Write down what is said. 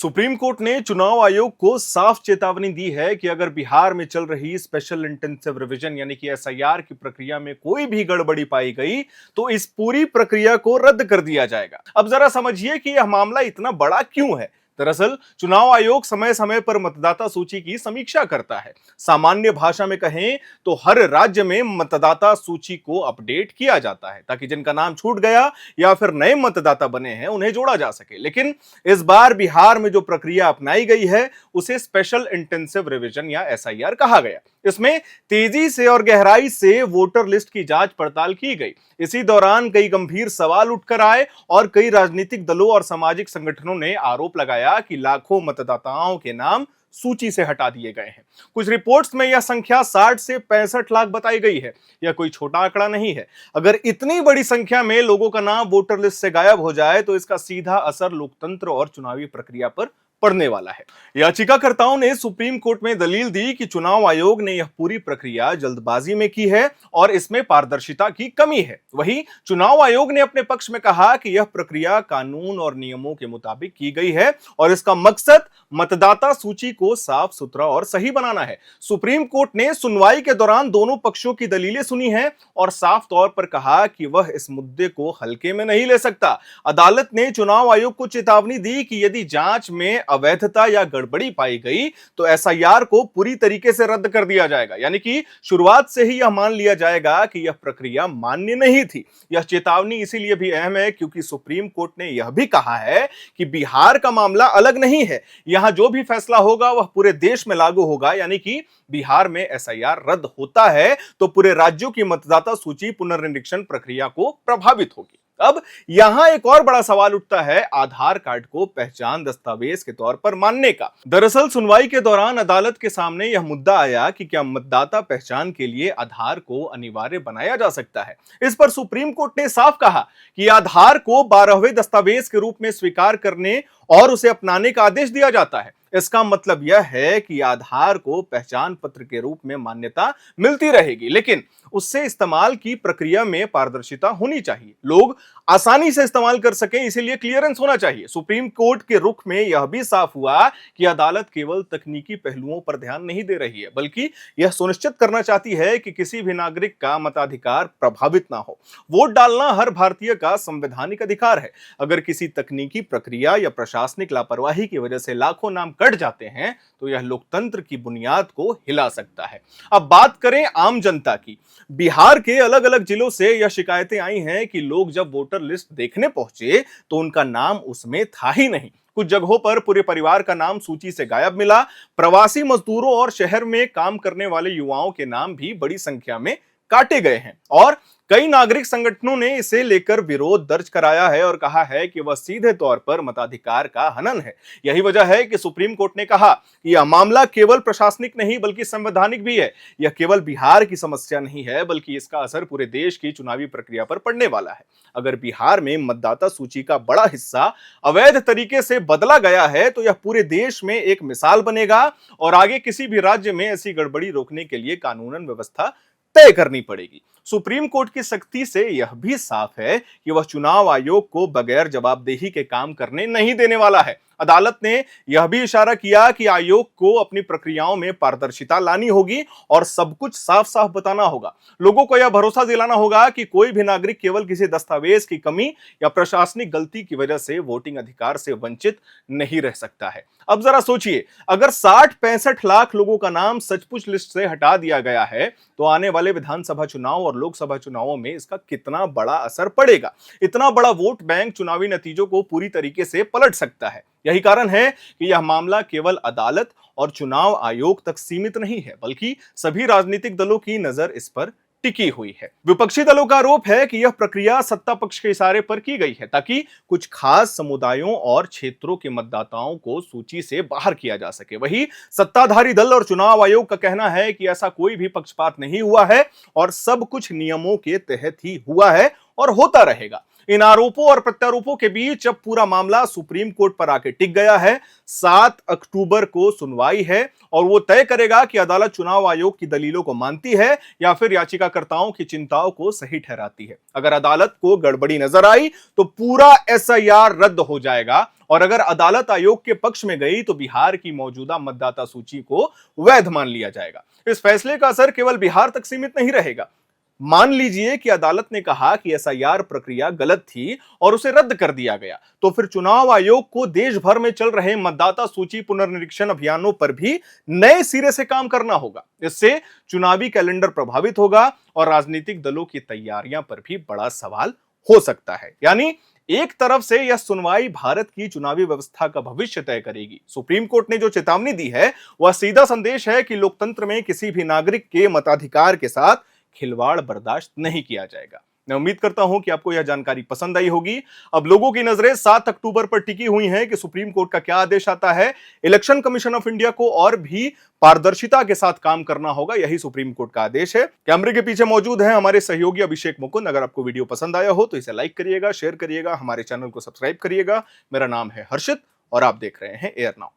Supreme court ने चुनाव आयोग को साफ चेतावनी दी है कि अगर बिहार में चल रही स्पेशल इंटेंसिव रिवीजन यानी कि एसआईआर की प्रक्रिया में कोई भी गड़बड़ी पाई गई तो इस पूरी प्रक्रिया को रद्द कर दिया जाएगा। अब जरा समझिए कि यह मामला इतना बड़ा क्यों है। दरअसल चुनाव आयोग समय समय पर मतदाता सूची की समीक्षा करता है। सामान्य भाषा में कहें तो हर राज्य में मतदाता सूची को अपडेट किया जाता है ताकि जिनका नाम छूट गया या फिर नए मतदाता बने हैं उन्हें जोड़ा जा सके। लेकिन इस बार बिहार में जो प्रक्रिया अपनाई गई है उसे स्पेशल इंटेंसिव रिवीजन या एसआईआर कहा गया। इसमें तेजी से और गहराई से वोटर लिस्ट की जांच पड़ताल की गई। इसी दौरान कई गंभीर सवाल उठकर आए और कई राजनीतिक दलों और सामाजिक संगठनों ने आरोप लगाया कि लाखों मतदाताओं के नाम सूची से हटा दिए गए हैं। कुछ रिपोर्ट्स में यह संख्या 60 से 65 लाख बताई गई है। यह कोई छोटा आंकड़ा नहीं है। अगर इतनी बड़ी संख्या में लोगों का नाम वोटर लिस्ट से गायब हो जाए तो इसका सीधा असर लोकतंत्र और चुनावी प्रक्रिया पर पड़ने वाला है। याचिकाकर्ताओं ने सुप्रीम कोर्ट में दलील दी कि चुनाव आयोग ने यह पूरी प्रक्रिया जल्दबाजी में की है और इसमें पारदर्शिता की कमी है। वहीं चुनाव आयोग ने अपने पक्ष में कहा कि यह प्रक्रिया कानून और नियमों के मुताबिक की गई है और इसका मकसद मतदाता सूची को साफ सुथरा और सही बनाना है। सुप्रीम कोर्ट ने सुनवाई के दौरान दोनों पक्षों की दलीलें सुनी हैं और साफ तौर पर कहा कि वह इस मुद्दे को हल्के में नहीं ले सकता। अदालत ने चुनाव आयोग को चेतावनी दी कि यदि जांच में अवैधता या गड़बड़ी पाई गई तो एसआईआर को पूरी तरीके से रद्द कर दिया जाएगा। यानी कि शुरुआत से ही यह मान लिया जाएगा कि यह प्रक्रिया मान्य नहीं थी। यह चेतावनी इसीलिए भी अहम है क्योंकि सुप्रीम कोर्ट ने यह भी कहा है कि बिहार का मामला अलग नहीं है। यहां जो भी फैसला होगा वह पूरे देश में लागू होगा। यानी कि बिहार में एसआईआर रद्द होता है तो पूरे राज्यों की मतदाता सूची पुनर्निरीक्षण प्रक्रिया को प्रभावित होगी। अब यहां एक और बड़ा सवाल उठता है आधार कार्ड को पहचान दस्तावेज के तौर पर मानने का। दरअसल सुनवाई के दौरान अदालत के सामने यह मुद्दा आया कि क्या मतदाता पहचान के लिए आधार को अनिवार्य बनाया जा सकता है। इस पर सुप्रीम कोर्ट ने साफ कहा कि आधार को 12वें दस्तावेज के रूप में स्वीकार करने और उसे अपनाने का आदेश दिया जाता है। इसका मतलब यह है कि आधार को पहचान पत्र के रूप में मान्यता मिलती रहेगी, लेकिन उससे इस्तेमाल की प्रक्रिया में पारदर्शिता होनी चाहिए। लोग आसानी से इस्तेमाल कर सकें, इसीलिए क्लियरेंस होना चाहिए। सुप्रीम कोर्ट के रुख में यह भी साफ हुआ कि अदालत केवल तकनीकी पहलुओं पर ध्यान नहीं दे रही है, बल्कि यह सुनिश्चित करना चाहती है कि किसी भी नागरिक का मताधिकार प्रभावित ना हो। वोट डालना हर भारतीय का संवैधानिक अधिकार है। अगर किसी तकनीकी प्रक्रिया या प्रशासनिक लापरवाही की वजह से लाखों नाम कट जाते हैं तो यह लोकतंत्र की बुनियाद को हिला सकता है। अब बात करें आम जनता की। बिहार के अलग अलग जिलों से यह शिकायतें आई हैं कि लोग जब वोटर लिस्ट देखने पहुंचे तो उनका नाम उसमें था ही नहीं। कुछ जगहों पर पूरे परिवार का नाम सूची से गायब मिला। प्रवासी मजदूरों और शहर में काम करने वाले युवाओं के नाम भी बड़ी संख्या में काटे गए हैं और कई नागरिक संगठनों ने इसे लेकर विरोध दर्ज कराया है और कहा है कि वह सीधे तौर पर मताधिकार का हनन है। यही वजह है कि सुप्रीम कोर्ट ने कहा कि यह मामला केवल प्रशासनिक नहीं बल्कि संवैधानिक भी है। यह केवल बिहार की समस्या नहीं है बल्कि इसका असर पूरे देश की चुनावी प्रक्रिया पर पड़ने वाला है। अगर बिहार में मतदाता सूची का बड़ा हिस्सा अवैध तरीके से बदला गया है तो यह पूरे देश में एक मिसाल बनेगा और आगे किसी भी राज्य में ऐसी गड़बड़ी रोकने के लिए कानूनन व्यवस्था तय करनी पड़ेगी। सुप्रीम कोर्ट की सख्ती से यह भी साफ है कि वह चुनाव आयोग को बगैर जवाबदेही के काम करने नहीं देने वाला है। अदालत ने यह भी इशारा किया कि आयोग को अपनी प्रक्रियाओं में पारदर्शिता लानी होगी और सब कुछ साफ साफ बताना होगा। लोगों को यह भरोसा दिलाना होगा कि कोई भी नागरिक केवल किसी दस्तावेज की कमी या प्रशासनिक गलती की वजह से वोटिंग अधिकार से वंचित नहीं रह सकता है। अब जरा सोचिए, अगर 60-65 लाख लोगों का नाम सचमुच लिस्ट से हटा दिया गया है तो आने वाले विधानसभा चुनाव और लोकसभा चुनावों में इसका कितना बड़ा असर पड़ेगा। इतना बड़ा वोट बैंक चुनावी नतीजों को पूरी तरीके से पलट सकता है। यही कारण है कि यह मामला केवल अदालत और चुनाव आयोग तक सीमित नहीं है बल्कि सभी राजनीतिक दलों की नजर इस पर टिकी हुई है। विपक्षी दलों का आरोप है कि यह प्रक्रिया सत्ता पक्ष के इशारे पर की गई है ताकि कुछ खास समुदायों और क्षेत्रों के मतदाताओं को सूची से बाहर किया जा सके। वहीं सत्ताधारी दल और चुनाव आयोग का कहना है कि ऐसा कोई भी पक्षपात नहीं हुआ है और सब कुछ नियमों के तहत ही हुआ है और होता रहेगा। इन आरोपों और प्रत्यारोपों के बीच अब पूरा मामला सुप्रीम कोर्ट पर आके टिक गया है। 7 अक्टूबर को सुनवाई है और वो तय करेगा कि अदालत चुनाव आयोग की दलीलों को मानती है या फिर याचिकाकर्ताओं की चिंताओं को सही ठहराती है। अगर अदालत को गड़बड़ी नजर आई तो पूरा एसआईआर रद्द हो जाएगा और अगर अदालत आयोग के पक्ष में गई तो बिहार की मौजूदा मतदाता सूची को वैध मान लिया जाएगा। इस फैसले का असर केवल बिहार तक सीमित नहीं रहेगा। मान लीजिए कि अदालत ने कहा कि एसआईआर प्रक्रिया गलत थी और उसे रद्द कर दिया गया, तो फिर चुनाव आयोग को देश भर में चल रहे मतदाता सूची पुनर्निरीक्षण अभियानों पर भी नए सिरे से काम करना होगा। इससे चुनावी कैलेंडर प्रभावित होगा और राजनीतिक दलों की तैयारियां पर भी बड़ा सवाल हो सकता है। यानी एक तरफ से यह सुनवाई भारत की चुनावी व्यवस्था का भविष्य तय करेगी। सुप्रीम कोर्ट ने जो चेतावनी दी है वह सीधा संदेश है कि लोकतंत्र में किसी भी नागरिक के मताधिकार के साथ खिलवाड़ बर्दाश्त नहीं किया जाएगा। मैं उम्मीद करता हूं कि आपको यह जानकारी पसंद आई होगी। अब लोगों की नजरें 7 अक्टूबर पर टिकी हुई हैं कि सुप्रीम कोर्ट का क्या आदेश आता है। इलेक्शन कमीशन ऑफ इंडिया को और भी पारदर्शिता के साथ काम करना होगा, यही सुप्रीम कोर्ट का आदेश है। कैमरे के पीछे मौजूद हैं हमारे सहयोगी अभिषेक मुकुंद। अगर आपको वीडियो पसंद आया हो तो इसे लाइक करिएगा, शेयर करिएगा, हमारे चैनल को सब्सक्राइब करिएगा। मेरा नाम है हर्षित और आप देख रहे हैं एयर नाउ।